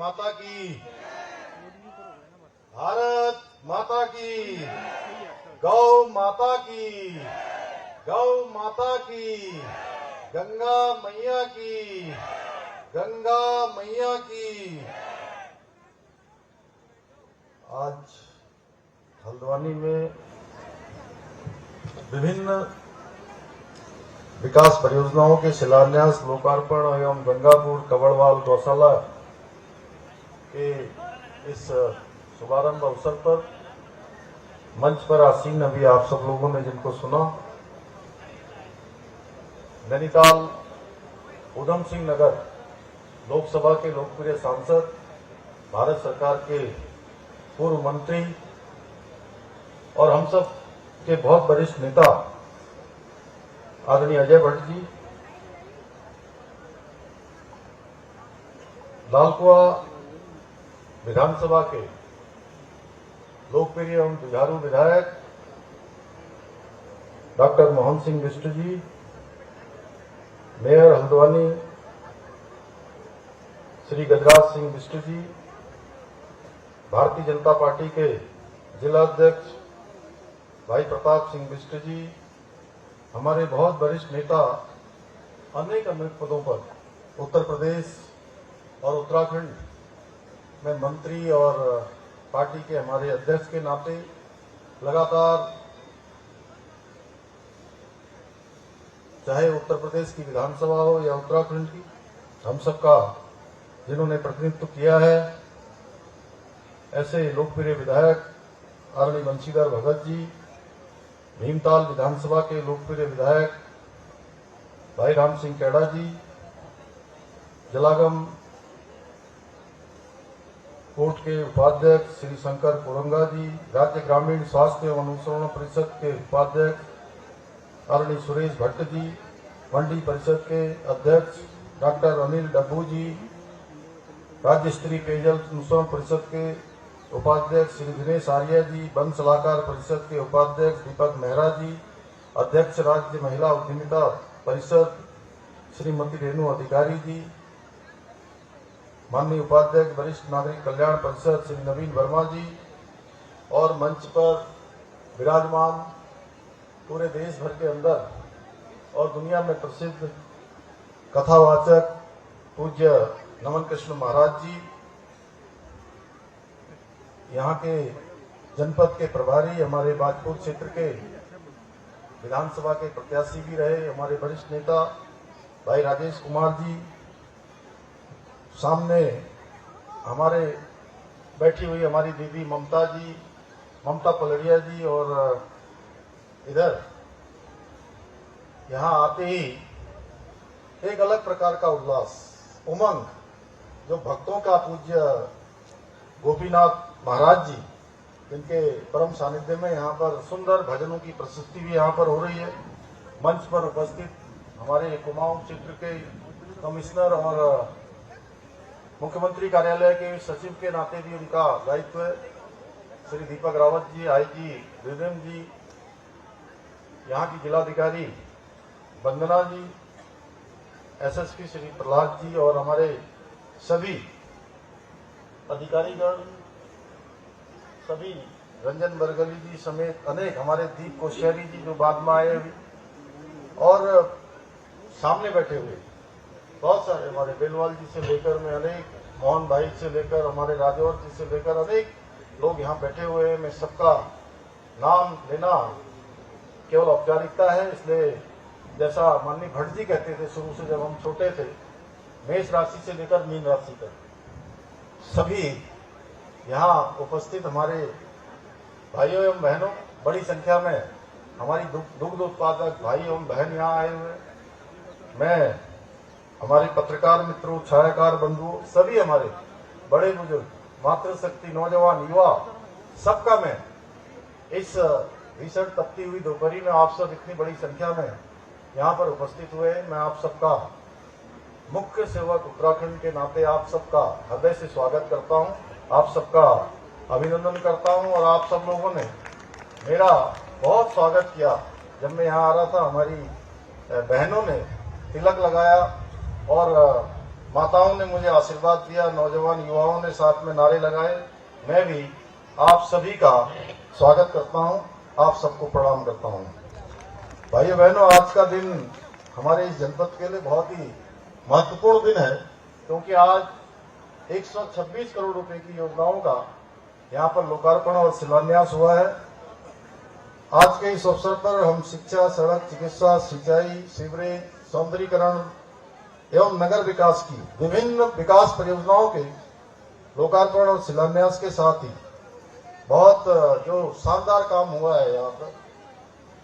माता की, भारत माता की, गौ माता की, गौ माता की, गंगा मैया की, गंगा मैया की। आज हल्द्वानी में विभिन्न विकास परियोजनाओं के शिलान्यास, लोकार्पण एवं गंगापुर कबड़वाल गौशाला के इस शुभारंभ अवसर पर मंच पर आसीन अभी आप सब लोगों ने जिनको सुना, नैनीताल उधम सिंह नगर लोकसभा के लोकप्रिय सांसद, भारत सरकार के पूर्व मंत्री और हम सब के बहुत वरिष्ठ नेता आदरणीय अजय भट्ट जी, लालकुआ विधानसभा के लोकप्रिय एवं जुझारू विधायक डॉक्टर मोहन सिंह बिष्ट जी, मेयर हल्द्वानी श्री गजराज सिंह बिष्ट जी, भारतीय जनता पार्टी के जिला अध्यक्ष भाई प्रताप सिंह बिष्ट जी, हमारे बहुत वरिष्ठ नेता अनेक पदों पर उत्तर प्रदेश और उत्तराखंड में मंत्री और पार्टी के हमारे अध्यक्ष के नाते लगातार चाहे उत्तर प्रदेश की विधानसभा हो या उत्तराखंड की, हम सबका जिन्होंने प्रतिनिधित्व किया है, ऐसे लोकप्रिय विधायक आदरणीय बंशीधर भगत जी, भीमताल विधानसभा के लोकप्रिय विधायक भाई राम सिंह कैड़ा जी, जलागम कोर्ट के उपाध्यक्ष श्री शंकर कोरंगा जी, राज्य ग्रामीण स्वास्थ्य एवं अनुसरण परिषद के उपाध्यक्ष आदरणीय सुरेश भट्ट जी, मंडी परिषद के अध्यक्ष डॉक्टर अनिल डब्बू जी, राज्य स्तरीय पेयजल अनुसरण परिषद के उपाध्यक्ष श्री दिनेश आर्य जी, वन सलाहकार परिषद के उपाध्यक्ष दीपक मेहरा जी, अध्यक्ष राज्य महिला उद्यमिता परिषद श्रीमती रेणु अधिकारी जी, माननीय उपाध्यक्ष वरिष्ठ नागरिक कल्याण परिषद श्री नवीन वर्मा जी, और मंच पर विराजमान पूरे देश भर के अंदर और दुनिया में प्रसिद्ध कथावाचक पूज्य नमन कृष्ण महाराज जी, यहाँ के जनपद के प्रभारी, हमारे बाजपुर क्षेत्र के विधानसभा के प्रत्याशी भी रहे हमारे वरिष्ठ नेता भाई राजेश कुमार जी, सामने हमारे बैठी हुई हमारी दीदी ममता जी, ममता पलड़िया जी, और इधर यहाँ आते ही एक अलग प्रकार का उल्लास, उमंग, जो भक्तों का पूज्य गोपीनाथ महाराज जी, जिनके परम सानिध्य में यहाँ पर सुंदर भजनों की प्रस्तुति भी यहाँ पर हो रही है। मंच पर उपस्थित हमारे कुमाऊं क्षेत्र के कमिश्नर और मुख्यमंत्री कार्यालय के सचिव के नाते भी उनका दायित्व है, श्री दीपक रावत जी, आईजी विवेम जी, यहाँ की जिलाधिकारी वंदना जी, एसएसपी श्री प्रहलाद जी, और हमारे सभी अधिकारीगण, सभी रंजन बरगली जी समेत अनेक हमारे दीप कोश्यारी जी जो बाद में आए अभी, और सामने बैठे हुए बहुत सारे हमारे बेलवाल जी से लेकर में अनेक, मोहन भाई से लेकर हमारे राजौर जी से लेकर अनेक लोग यहाँ बैठे हुए हैं। मैं सबका नाम लेना केवल औपचारिकता है, इसलिए जैसा माननीय भट्ट जी कहते थे शुरू से जब हम छोटे थे, मेष राशि से लेकर मीन राशि तक सभी यहाँ उपस्थित हमारे भाइयों एवं बहनों, बड़ी संख्या में हमारी दुग्ध उत्पादक भाई एवं बहन यहाँ आए हुए, मैं हमारे पत्रकार मित्रों, छायाकार बंधुओं, सभी हमारे बड़े बुजुर्ग, मातृशक्ति, नौजवान, युवा, सबका मैं इस भीषण तपती हुई दोपहरी में आप सब इतनी बड़ी संख्या में यहाँ पर उपस्थित हुए, मैं आप सबका मुख्य सेवक उत्तराखंड के नाते आप सबका हृदय से स्वागत करता हूँ, आप सबका अभिनंदन करता हूँ। और आप सब लोगों ने मेरा बहुत स्वागत किया। जब मैं यहाँ आ रहा था, हमारी बहनों ने तिलक लगाया और माताओं ने मुझे आशीर्वाद दिया, नौजवान युवाओं ने साथ में नारे लगाए। मैं भी आप सभी का स्वागत करता हूं, आप सबको प्रणाम करता हूं। भाइयों बहनों, आज का दिन हमारे इस जनपद के लिए बहुत ही महत्वपूर्ण दिन है, क्योंकि आज 126 करोड़ रुपए की योजनाओं का यहाँ पर लोकार्पण और शिलान्यास हुआ है। आज के इस अवसर पर हम शिक्षा, सड़क, चिकित्सा, सिंचाई, सीवरेज, सौंदर्यीकरण एवं नगर विकास की विभिन्न विकास परियोजनाओं के लोकार्पण और शिलान्यास के साथ ही बहुत जो शानदार काम हुआ है यहाँ पर,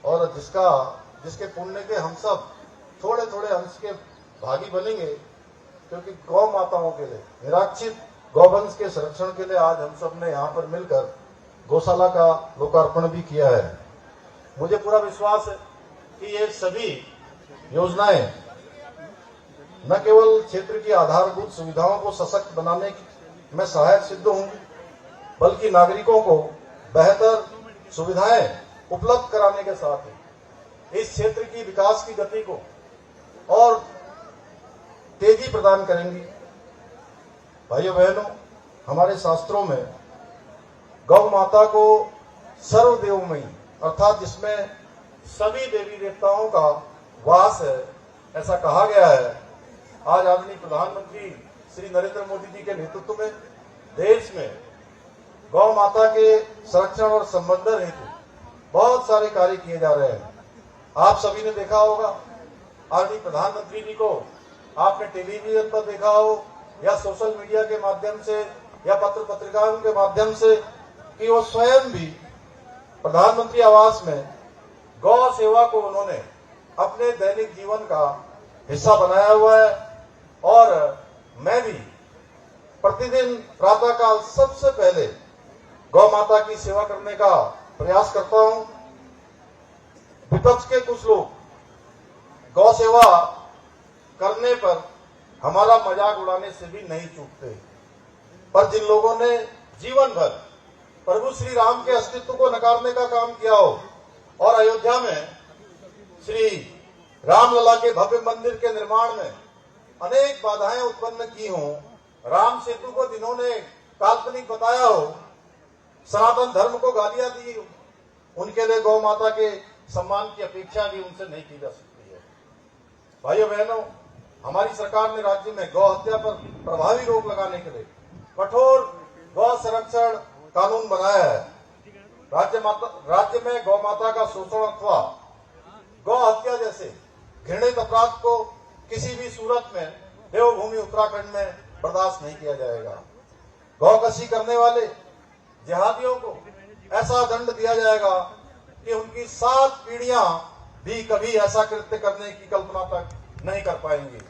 और जिसके पुण्य के हम सब थोड़े थोड़े अंश के भागी बनेंगे, क्योंकि गौ माताओं के लिए, निराक्षित गौवंश के संरक्षण के लिए आज हम सब ने यहाँ पर मिलकर गौशाला का लोकार्पण भी किया है। मुझे पूरा विश्वास है कि ये सभी योजनाएं न केवल क्षेत्र की आधारभूत सुविधाओं को सशक्त बनाने में सहायक सिद्ध होंगी, बल्कि नागरिकों को बेहतर सुविधाएं उपलब्ध कराने के साथ ही इस क्षेत्र की विकास की गति को और तेजी प्रदान करेंगी। भाइयों बहनों, हमारे शास्त्रों में गौ माता को सर्वदेवमयी अर्थात जिसमें सभी देवी देवताओं का वास है, ऐसा कहा गया है। आज आदरणीय प्रधानमंत्री श्री नरेंद्र मोदी जी के नेतृत्व में देश में गौ माता के संरक्षण और संवर्धन हेतु बहुत सारे कार्य किए जा रहे हैं। आप सभी ने देखा होगा, आदरणीय प्रधानमंत्री जी को आपने टेलीविजन पर देखा हो या सोशल मीडिया के माध्यम से या पत्र पत्रिकाओं के माध्यम से, कि वो स्वयं भी प्रधानमंत्री आवास में गौ सेवा को उन्होंने अपने दैनिक जीवन का हिस्सा बनाया हुआ है। और मैं भी प्रतिदिन प्रातःकाल सबसे पहले गौ माता की सेवा करने का प्रयास करता हूं। विपक्ष के कुछ लोग गौ सेवा करने पर हमारा मजाक उड़ाने से भी नहीं चूकते, पर जिन लोगों ने जीवन भर प्रभु श्री राम के अस्तित्व को नकारने का काम किया हो और अयोध्या में श्री रामलला के भव्य मंदिर के निर्माण में अनेक बाधाएं उत्पन्न की हों, राम सेतु को जिन्होंने काल्पनिक बताया हो, सनातन धर्म को गालियां दी, उनके लिए गौ माता के सम्मान की अपेक्षा भी उनसे नहीं की जा सकती है। भाइयों बहनों, हमारी सरकार ने राज्य में गौ हत्या पर प्रभावी रोक लगाने के लिए कठोर गौ संरक्षण कानून बनाया है। राज्य में गौ माता का शोषण अथवा गौ हत्या जैसे घृणित अपराध को किसी भी सूरत में देवभूमि उत्तराखंड में बर्दाश्त नहीं किया जाएगा। गौकशी करने वाले जिहादियों को ऐसा दंड दिया जाएगा कि उनकी 7 पीढ़ियां भी कभी ऐसा कृत्य करने की कल्पना तक नहीं कर पाएंगी।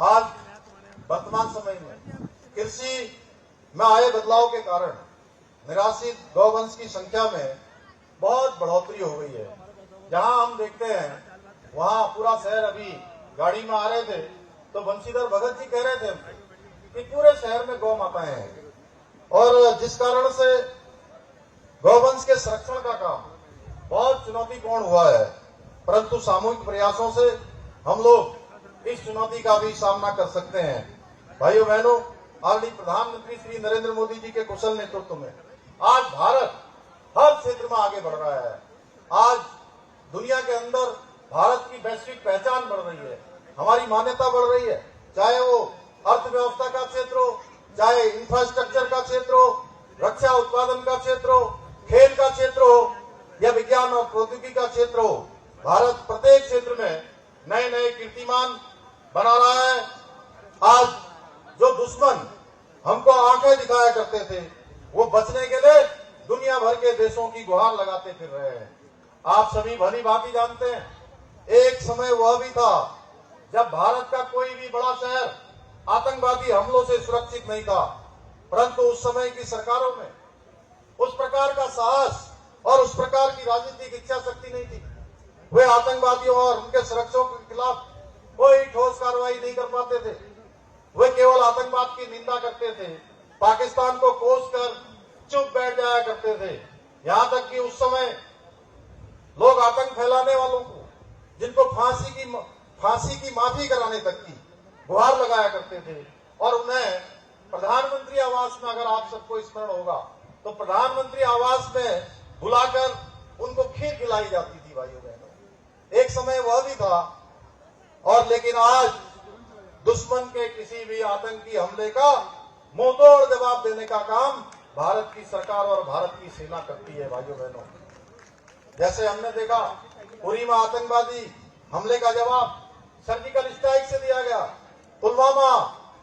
आज वर्तमान समय में कृषि में आए बदलाव के कारण निराश्रित गौवंश की संख्या में बहुत बढ़ोतरी हो गई है। जहां हम देखते हैं वहां पूरा शहर, अभी गाड़ी में आ रहे थे तो बंशीधर भगत जी कह रहे थे कि पूरे शहर में गौ माताएं हैं, और जिस कारण से गौवंश के संरक्षण का काम बहुत चुनौतीपूर्ण हुआ है। परंतु सामूहिक प्रयासों से हम लोग इस चुनौती का भी सामना कर सकते हैं। भाइयों बहनों, आदरणीय प्रधानमंत्री श्री नरेंद्र मोदी जी के कुशल नेतृत्व में आज भारत हर क्षेत्र में आगे बढ़ रहा है। आज दुनिया के अंदर भारत की वैश्विक पहचान बढ़ रही है, हमारी मान्यता बढ़ रही है, चाहे वो अर्थव्यवस्था का क्षेत्र हो, चाहे इंफ्रास्ट्रक्चर का क्षेत्र हो, रक्षा उत्पादन का क्षेत्र हो, खेल का क्षेत्र हो या विज्ञान और प्रौद्योगिकी का क्षेत्र हो। भारत प्रत्येक क्षेत्र में नए नए कीर्तिमान बना रहा है। आज जो दुश्मन हमको आंखें दिखाया करते थे, वो बचने के लिए दुनिया भर के देशों की गुहार लगाते फिर रहे हैं। आप सभी भली भांति जानते हैं, एक समय वह भी था जब भारत का कोई भी बड़ा शहर आतंकवादी हमलों से सुरक्षित नहीं था, परंतु उस समय की सरकारों में उस प्रकार का साहस और उस प्रकार की राजनीतिक इच्छा शक्ति नहीं थी। वे आतंकवादियों और उनके सुरक्षकों के खिलाफ कोई ठोस कार्रवाई नहीं कर पाते थे। वे केवल आतंकवाद की निंदा करते थे, पाकिस्तान को कोस कर चुप बैठ जाया करते थे। यहां तक कि उस समय लोग आतंक फैलाने वालों को, जिनको फांसी की फांसी की माफी कराने तक की गुहार लगाया करते थे। और उन्हें प्रधानमंत्री आवास में, अगर आप सबको स्मरण होगा, तो प्रधानमंत्री आवास में बुलाकर उनको खीर खिलाई जाती थी भाइयों बहनों। एक समय वह भी था। और लेकिन आज दुश्मन के किसी भी आतंकी हमले का मुंहतोड़ जवाब देने का काम भारत की सरकार और भारत की सेना करती है भाइयों बहनों। जैसे हमने देखा उरी में आतंकवादी हमले का जवाब सर्जिकल स्ट्राइक से दिया गया, पुलवामा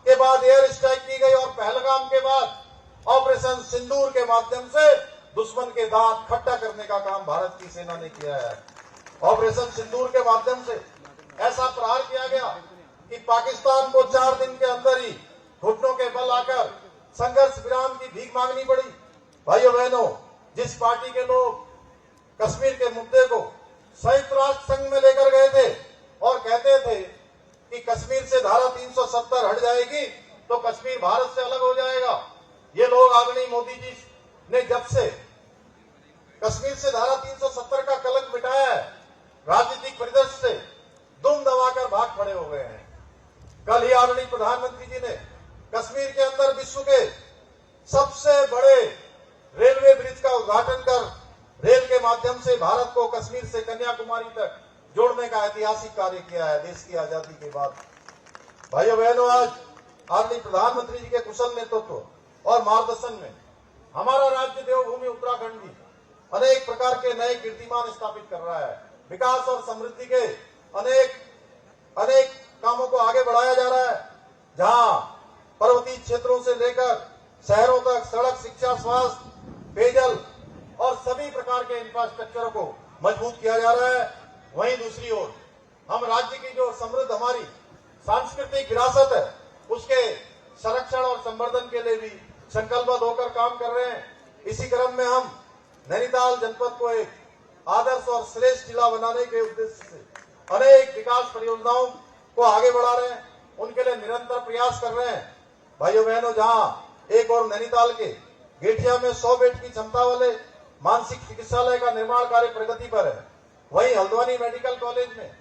के बाद एयर स्ट्राइक की गई और पहलगाम के बाद ऑपरेशन सिंदूर के माध्यम से दुश्मन के दांत खट्टा करने का काम भारत की सेना ने किया है। ऑपरेशन सिंदूर के माध्यम से ऐसा प्रहार किया गया कि पाकिस्तान को 4 दिन के अंदर ही घुटनों के बल आकर संघर्ष विराम की भीख मांगनी पड़ी। भाइयों बहनों, जिस पार्टी के लोग कश्मीर के मुद्दे को संयुक्त राष्ट्र संघ में लेकर गए थे और कहते थे कि कश्मीर से धारा 370 हट जाएगी तो कश्मीर भारत से अलग हो जाएगा, ये लोग आदरणीय मोदी जी ने जब से कश्मीर से धारा 370 का कलंक मिटाया है, राजनीतिक परिदृश्य से दुम दबाकर भाग खड़े हो गए हैं। कल ही आदरणीय प्रधानमंत्री जी ने कश्मीर के अंदर विश्व के सबसे बड़े रेलवे ब्रिज का उद्घाटन कर रेल के माध्यम से भारत को कश्मीर से कन्याकुमारी तक जोड़ने का ऐतिहासिक कार्य किया है देश की आजादी के बाद। भाइयों बहनों, आज आदरणीय प्रधानमंत्री जी के कुशल नेतृत्व और मार्गदर्शन में हमारा राज्य देवभूमि उत्तराखंड भी अनेक प्रकार के नए कीर्तिमान स्थापित कर रहा है। विकास और समृद्धि के अनेक कामों को आगे बढ़ाया जा रहा है। जहां पर्वतीय क्षेत्रों से लेकर शहरों तक सड़क, शिक्षा, स्वास्थ्य, पेयजल और सभी प्रकार के इंफ्रास्ट्रक्चर को मजबूत किया जा रहा है, वहीं दूसरी ओर हम राज्य की जो समृद्ध हमारी सांस्कृतिक विरासत है उसके संरक्षण और संवर्धन के लिए भी संकल्पबद्ध होकर काम कर रहे हैं। इसी क्रम में हम नैनीताल जनपद को एक आदर्श और श्रेष्ठ जिला बनाने के उद्देश्य से अनेक विकास परियोजनाओं को आगे बढ़ा रहे हैं, उनके लिए निरंतर प्रयास कर रहे हैं। भाइयों बहनों, जहां एक और नैनीताल के गेठिया में 100 बेड की क्षमता वाले मानसिक चिकित्सालय का निर्माण कार्य प्रगति पर है, वहीं हल्द्वानी मेडिकल कॉलेज में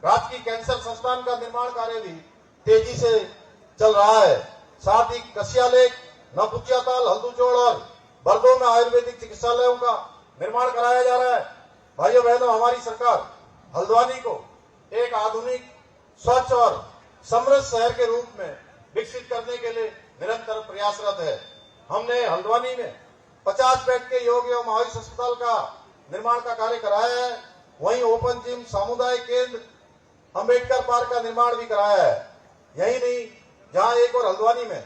राजकीय कैंसर संस्थान का निर्माण कार्य भी तेजी से चल रहा है। साथ ही कसियालेक, नौकुचियाताल, हल्दूचोड़ और बरदो में आयुर्वेदिक चिकित्सालयों का निर्माण कराया जा रहा है। भाइयों बहनों, हमारी सरकार हल्द्वानी को एक आधुनिक, स्वच्छ और समृद्ध शहर के रूप में विकसित करने के लिए निरंतर प्रयासरत है। हमने हल्द्वानी में 50 बेड के योग एवं आयुष अस्पताल का निर्माण का कार्य कराया है, वहीं ओपन जिम, सामुदायिक केंद्र, अंबेडकर पार्क का निर्माण भी कराया है। यही नहीं, जहां एक और हल्द्वानी में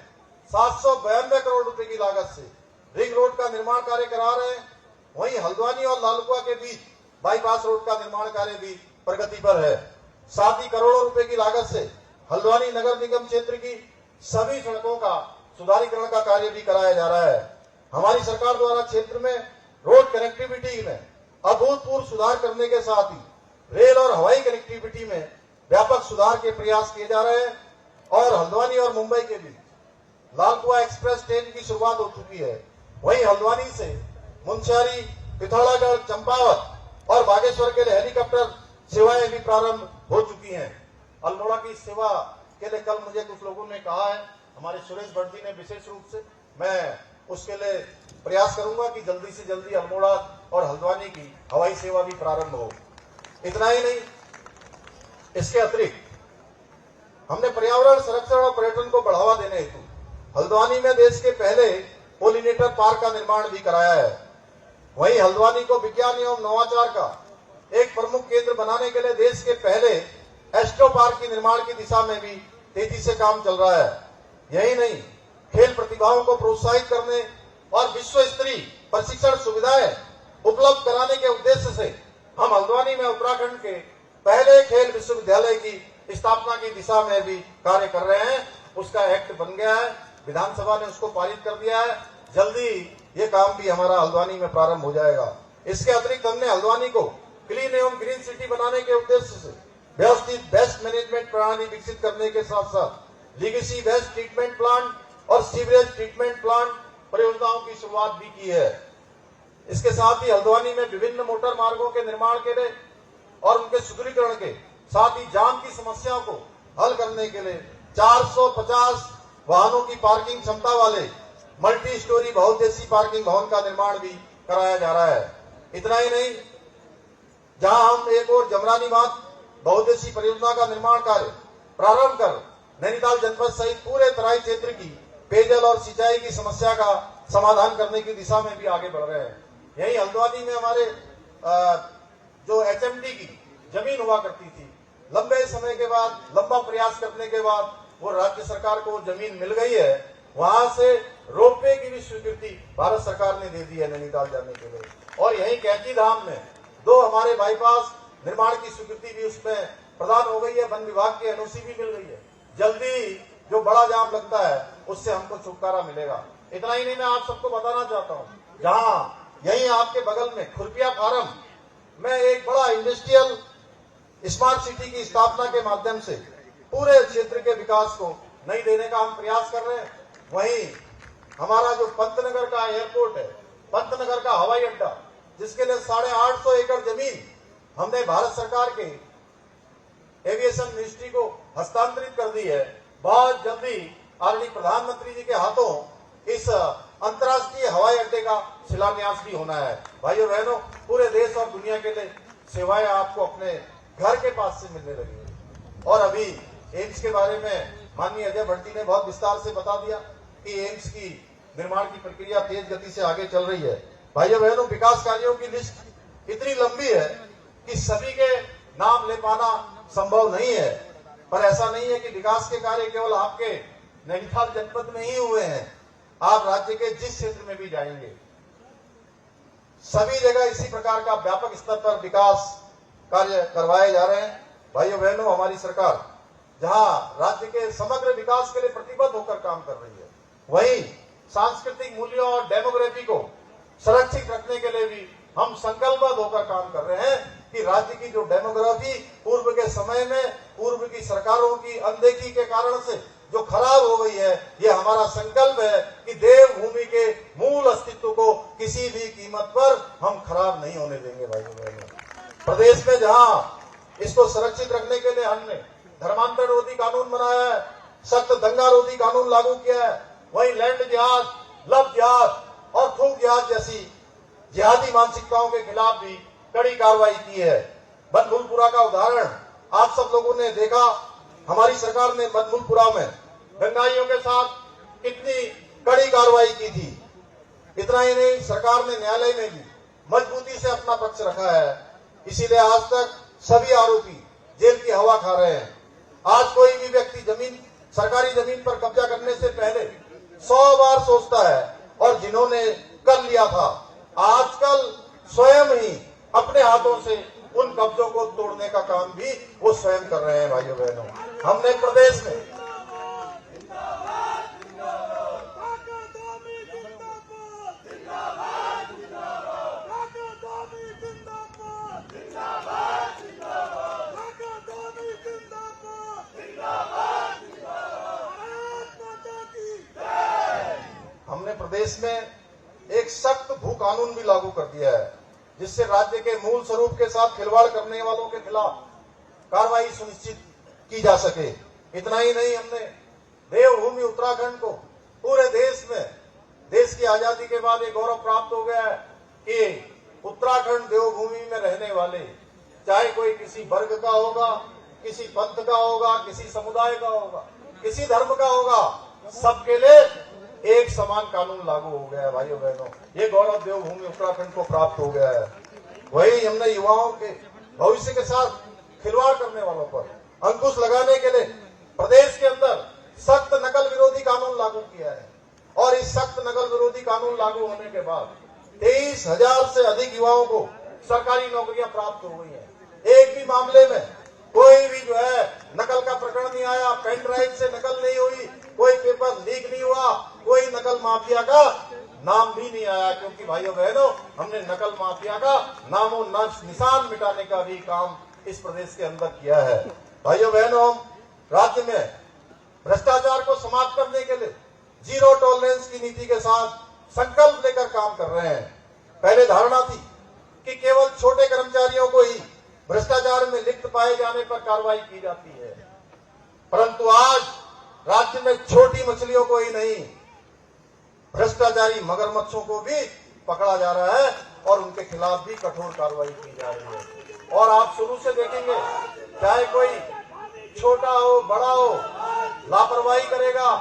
792 करोड़ रुपए की लागत से रिंग रोड का निर्माण कार्य करा रहे हैं, वहीं हल्द्वानी और लालकुआ के बीच बाईपास रोड का निर्माण कार्य भी प्रगति पर है। साथ ही करोड़ों रुपए की लागत से हल्द्वानी नगर निगम क्षेत्र की सभी सड़कों का सुधारीकरण का कार्य भी कराया जा रहा है। हमारी सरकार द्वारा क्षेत्र में रोड कनेक्टिविटी में अभूतपूर्व सुधार करने के साथ ही रेल और हवाई कनेक्टिविटी में व्यापक सुधार के प्रयास किए जा रहे हैं और हल्द्वानी और मुंबई के बीच लालकुआ एक्सप्रेस ट्रेन की शुरुआत हो चुकी है। वहीं हल्द्वानी से मुंशियारी, पिथौरागढ़, चंपावत और बागेश्वर के लिए हेलीकॉप्टर सेवाएं भी प्रारंभ हो चुकी हैं। अल्मोड़ा की सेवा के लिए कल मुझे कुछ लोगों ने कहा है, हमारे सुरेश भट्ट जी ने विशेष रूप से, मैं उसके लिए प्रयास करूंगा कि जल्दी से जल्दी अल्मोड़ा और हल्द्वानी की हवाई सेवा भी प्रारंभ हो। इतना ही नहीं, इसके अतिरिक्त हमने पर्यावरण संरक्षण और पर्यटन को बढ़ावा देने हेतु हल्द्वानी में देश के पहले पोलिनेटर पार्क का निर्माण भी कराया है। वहीं हल्द्वानी को विज्ञान एवं नवाचार का एक प्रमुख केंद्र बनाने के लिए देश के पहले एस्ट्रो पार्क के निर्माण की दिशा में भी तेजी से काम चल रहा है। यही नहीं, खेल प्रतिभाओं को प्रोत्साहित करने और विश्व स्तरीय प्रशिक्षण सुविधाएं उपलब्ध कराने के उद्देश्य से हम हल्द्वानी में उत्तराखंड के पहले खेल विश्वविद्यालय की स्थापना की दिशा में भी कार्य कर रहे हैं। उसका एक्ट बन गया है, विधानसभा ने उसको पारित कर दिया है, जल्दी ये काम भी हमारा हल्द्वानी में प्रारंभ हो जाएगा। इसके अतिरिक्त हमने हल्द्वानी को क्लीन एवं ग्रीन सिटी बनाने के उद्देश्य से व्यवस्थित वेस्ट मैनेजमेंट प्रणाली विकसित करने के साथ साथ लीगेसी वेस्ट ट्रीटमेंट प्लांट और सीवरेज ट्रीटमेंट प्लांट परियोजनाओं की शुरुआत भी की है। इसके साथ ही हल्द्वानी में विभिन्न मोटर मार्गों के निर्माण के लिए और उनके सुदृढ़ीकरण के साथ ही जाम की समस्या को हल करने के लिए 450 वाहनों की पार्किंग क्षमता वाले मल्टी स्टोरी बहुउद्देशीय पार्किंग भवन का निर्माण भी कराया जा रहा है। इतना ही नहीं, जहां हम एक और जमरानी बांध बहुउद्देशीय परियोजना का निर्माण कार्य प्रारंभ कर नैनीताल जनपद सहित पूरे तराई क्षेत्र की पेयजल और सिंचाई की समस्या का समाधान करने की दिशा में भी आगे बढ़ रहे हैं। यही हल्द्वानी में हमारे जो एचएमडी की जमीन हुआ करती थी, लंबे समय के बाद, लंबा प्रयास करने के बाद वो राज्य सरकार को जमीन मिल गई है। वहां से रोपवे की भी स्वीकृति भारत सरकार ने दे दी है नैनीताल जाने के लिए। और यही कैंची धाम में 2 हमारे बाईपास निर्माण की स्वीकृति भी उसमें प्रदान हो गई है। वन विभाग की एनओसी भी मिल गई है। जल्दी जो बड़ा जाम लगता है उससे हमको छुटकारा मिलेगा। इतना ही नहीं, मैं आप सबको बताना चाहता हूँ, जहां यही आपके बगल में खुरपिया फार्म में एक बड़ा इंडस्ट्रियल स्मार्ट सिटी की स्थापना के माध्यम से पूरे क्षेत्र के विकास को नई देने का हम प्रयास कर रहे हैं। वहीं हमारा जो पंतनगर का एयरपोर्ट है, पंतनगर का हवाई अड्डा, जिसके लिए 850 एकड़ जमीन हमने भारत सरकार के एविएशन मिनिस्ट्री को हस्तांतरित कर दी है। बहुत जल्दी आदरणीय प्रधानमंत्री जी के हाथों इस अंतर्राष्ट्रीय हवाई अड्डे का शिलान्यास भी होना है। भाइयों बहनों, पूरे देश और दुनिया के लिए सेवाएं आपको अपने घर के पास से मिलने लगी है। और अभी एम्स के बारे में माननीय अजय भट्टी ने बहुत विस्तार से बता दिया कि एम्स की निर्माण की प्रक्रिया तेज गति से आगे चल रही है। भाइयों बहनों, विकास कार्यों की लिस्ट इतनी लंबी है कि सभी के नाम ले पाना संभव नहीं है। पर ऐसा नहीं है कि विकास के कार्य केवल आपके नैनीताल जनपद में ही हुए हैं। आप राज्य के जिस क्षेत्र में भी जाएंगे, सभी जगह इसी प्रकार का व्यापक स्तर पर विकास कार्य करवाए जा रहे हैं। भाइयों बहनों, हमारी सरकार जहां राज्य के समग्र विकास के लिए प्रतिबद्ध होकर काम कर रही है, वहीं सांस्कृतिक मूल्यों और डेमोग्राफी को सुरक्षित रखने के लिए भी हम संकल्पबद्ध होकर काम कर रहे हैं कि राज्य की जो डेमोग्राफी पूर्व के समय में पूर्व की सरकारों की अनदेखी के कारण से जो खराब हो गई है, ये हमारा संकल्प है कि देवभूमि के मूल अस्तित्व को किसी भी कीमत पर हम खराब नहीं होने देंगे। भाइयों बहनों, प्रदेश में जहां इसको सुरक्षित रखने के लिए हमने धर्मांतरण रोधी कानून बनाया है, सख्त दंगा रोधी कानून लागू किया है, वहीं लैंड जिहाद, लव जिहाद और थूक जिहाद जैसी जिहादी मानसिकताओं के खिलाफ भी कड़ी कार्रवाई की है। बनभूलपुरा का उदाहरण आप सब लोगों ने देखा। हमारी सरकार ने बनभूलपुरा में दंगाइयों के साथ कितनी कड़ी कार्रवाई की थी। इतना ही नहीं, सरकार ने न्यायालय में भी मजबूती से अपना पक्ष रखा है। इसीलिए आज तक सभी आरोपी जेल की हवा खा रहे हैं। आज कोई भी व्यक्ति सरकारी जमीन पर कब्जा करने से पहले 100 बार सोचता है, और जिन्होंने कर लिया था आजकल स्वयं ही अपने हाथों से उन कब्जों को तोड़ने का काम भी वो स्वयं कर रहे हैं। भाइयों बहनों, हमने प्रदेश में एक सख्त भू कानून भी लागू कर दिया है, जिससे राज्य के मूल स्वरूप के साथ खिलवाड़ करने वालों के खिलाफ कार्रवाई सुनिश्चित की जा सके। इतना ही नहीं, हमने देवभूमि उत्तराखंड को पूरे देश में, देश की आजादी के बाद एक गौरव प्राप्त हो गया है कि उत्तराखंड देवभूमि में रहने वाले, चाहे कोई किसी वर्ग का होगा, किसी पंथ का होगा, किसी समुदाय का होगा, किसी धर्म का होगा, सबके लिए एक समान कानून लागू हो गया है। भाइयों बहनों, ये गौरव देवभूमि उत्तराखंड को प्राप्त हो गया है। वही हमने युवाओं के भविष्य के साथ खिलवाड़ करने वालों पर अंकुश लगाने के लिए प्रदेश के अंदर सख्त नकल विरोधी कानून लागू किया है। और इस सख्त नकल विरोधी कानून लागू होने के बाद 23,000 से अधिक युवाओं को सरकारी नौकरियां प्राप्त हो गई हैं। एक भी मामले में कोई भी जो है नकल का प्रकरण नहीं आया, पेन ड्राइव से नकल नहीं हुई, कोई पेपर लीक नहीं हुआ, कोई नकल माफिया का नाम भी नहीं आया। क्योंकि भाइयों बहनों, हमने नकल माफिया का नामो निशान मिटाने का भी काम इस प्रदेश के अंदर किया है। भाइयों बहनों, हम राज्य में भ्रष्टाचार को समाप्त करने के लिए जीरो टॉलरेंस की नीति के साथ संकल्प लेकर काम कर रहे हैं। पहले धारणा थी कि केवल छोटे कर्मचारियों को ही भ्रष्टाचार में लिप्त पाए जाने पर कार्रवाई की जाती है। परंतु आज राज्य में छोटी मछलियों को ही नहीं, भ्रष्टाचारी मगरमच्छों को भी पकड़ा जा रहा है और उनके खिलाफ भी कठोर कार्रवाई की जा रही है। और आप शुरू से देखेंगे, चाहे कोई छोटा हो बड़ा हो, लापरवाही करेगा,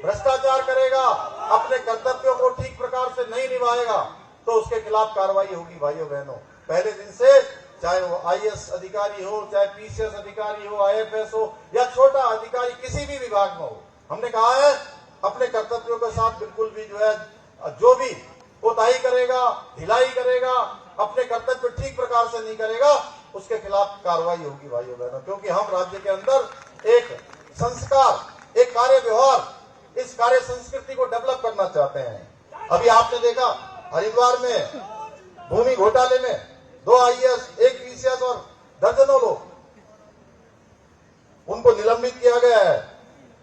भ्रष्टाचार करेगा, अपने कर्तव्यों को ठीक प्रकार से नहीं निभाएगा तो उसके खिलाफ कार्रवाई होगी। भाइयों बहनों, पहले दिन से चाहे वो आईएएस अधिकारी हो, चाहे पीसीएस अधिकारी हो, आईएफएस हो या छोटा अधिकारी किसी भी विभाग में हो, हमने कहा है अपने कर्तव्यों के साथ बिल्कुल भी जो भी कोताही करेगा, ढिलाई करेगा, अपने कर्तव्य ठीक प्रकार से नहीं करेगा, उसके खिलाफ कार्रवाई होगी। भाइयों बहनों, क्योंकि हम राज्य के अंदर एक संस्कार, एक कार्य व्यवहार, इस कार्य संस्कृति को डेवलप करना चाहते हैं। अभी आपने देखा हरिद्वार में भूमि घोटाले में 2 आईएएस, 1 पीसीएस और दर्जनों लोग, उनको निलंबित किया गया है।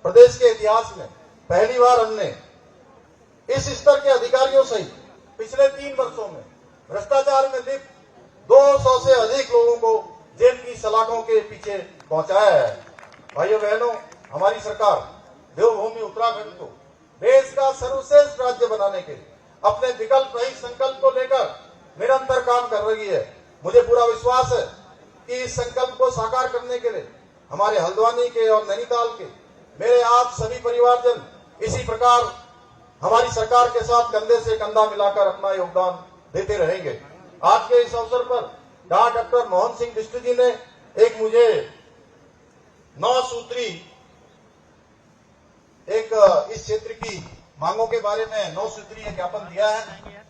प्रदेश के इतिहास में पहली बार हमने इस स्तर के अधिकारियों सहित पिछले 3 वर्षों में भ्रष्टाचार में लिप्त 200 से अधिक लोगों को जेल की सलाखों के पीछे पहुंचाया है। भाइयों बहनों, हमारी सरकार देवभूमि उत्तराखंड को देश का सर्वश्रेष्ठ राज्य बनाने के लिए अपने विकल्प रहित संकल्प को लेकर निरंतर काम कर रही है। मुझे पूरा विश्वास है कि इस संकल्प को साकार करने के लिए हमारे हल्द्वानी के और नैनीताल के मेरे आप सभी परिवारजन इसी प्रकार हमारी सरकार के साथ कंधे से कंधा मिलाकर अपना योगदान देते रहेंगे। आज के इस अवसर पर जहां डॉक्टर मोहन सिंह बिष्ट जी ने एक मुझे 9 सूत्री एक इस क्षेत्र की मांगों के बारे में 9 सूत्रीय ज्ञापन दिया है,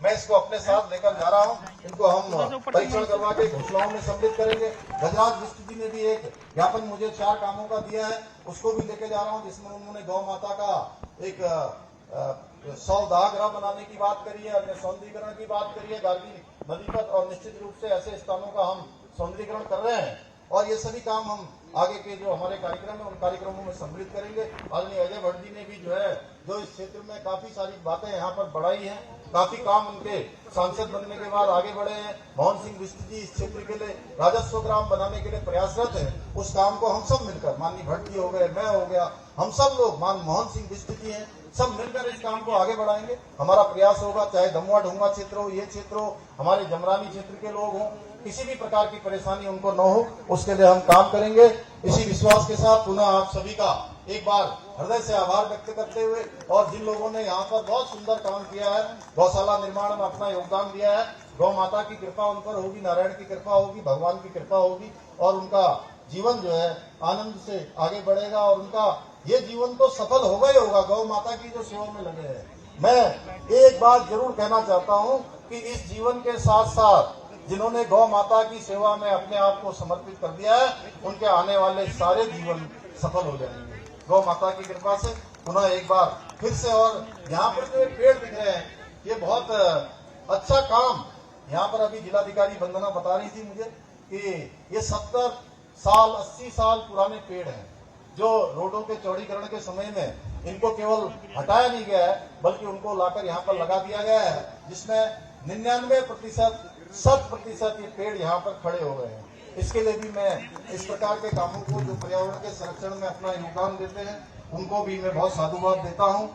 मैं इसको अपने साथ लेकर जा रहा हूं। इनको हम परीक्षण करवा के घोषणाओं में सम्मिलित करेंगे। गजराज बिष्ट जी ने भी एक ज्ञापन मुझे 4 कामों का दिया है, उसको भी लेके जा रहा हूं, जिसमें उन्होंने गौ माता का एक 100 दाहगृह बनाने की बात करी है, अन्य सौंदर्यीकरण की बात करी है गार्गी नदी पर, और निश्चित रूप से ऐसे स्थानों का हम सौंदर्यीकरण कर रहे हैं और ये सभी काम हम आगे के जो हमारे कार्यक्रम है उन कार्यक्रमों में सम्मिलित करेंगे। आदरणीय अजय भट्ट जी ने भी जो इस क्षेत्र में काफी सारी बातें यहाँ पर बढ़ाई हैं, काफी काम उनके सांसद बनने के बाद आगे बढ़े हैं। मोहन सिंह बिष्ट जी इस क्षेत्र के लिए राजस्व ग्राम बनाने के लिए प्रयासरत है। उस काम को हम सब मिलकर, माननीय भट्ट जी हो गए, मैं हो गया, हम सब लोग, मान मोहन सिंह बिष्ट जी हैं, सब मिलकर इस काम को आगे बढ़ाएंगे। हमारा प्रयास होगा, चाहे दमुआ ढूंगा क्षेत्र हो, ये क्षेत्र हो, हमारे जमरानी क्षेत्र के लोग हों, किसी भी प्रकार की परेशानी उनको न हो, उसके लिए हम काम करेंगे। इसी विश्वास के साथ पुनः आप सभी का एक बार हृदय से आभार व्यक्त करते हुए, और जिन लोगों ने यहाँ पर बहुत सुंदर काम किया है, गौशाला निर्माण में अपना योगदान दिया है, गौ माता की कृपा उन पर होगी, नारायण की कृपा होगी, भगवान की कृपा होगी और उनका जीवन जो है आनंद से आगे बढ़ेगा और उनका ये जीवन तो सफल होगा ही होगा, गौ माता की जो सेवा में लगे हैं। मैं एक बात जरूर कहना चाहता हूँ कि इस जीवन के साथ साथ जिन्होंने गौ माता की सेवा में अपने आप को समर्पित कर दिया है, उनके आने वाले सारे जीवन सफल हो जाएंगे गौ माता की कृपा से। पुनः एक बार फिर से, और यहाँ पर जो पेड़ दिख रहे हैं, ये बहुत अच्छा काम यहाँ पर अभी जिलाधिकारी वंदना बता रही थी मुझे कि ये 70 साल 80 साल पुराने पेड़ हैं, जो रोडों के चौड़ीकरण के समय में इनको केवल हटाया नहीं गया है बल्कि उनको लाकर यहाँ पर लगा दिया गया है, जिसमें 99% 100% ये पेड़ यहाँ पर खड़े हो गए हैं। इसके लिए भी मैं इस प्रकार के कामों को जो पर्यावरण के संरक्षण में अपना योगदान देते हैं, उनको भी मैं बहुत साधुवाद देता हूँ।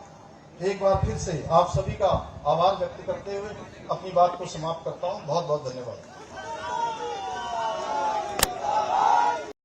एक बार फिर से आप सभी का आभार व्यक्त करते हुए अपनी बात को समाप्त करता हूँ। बहुत बहुत धन्यवाद।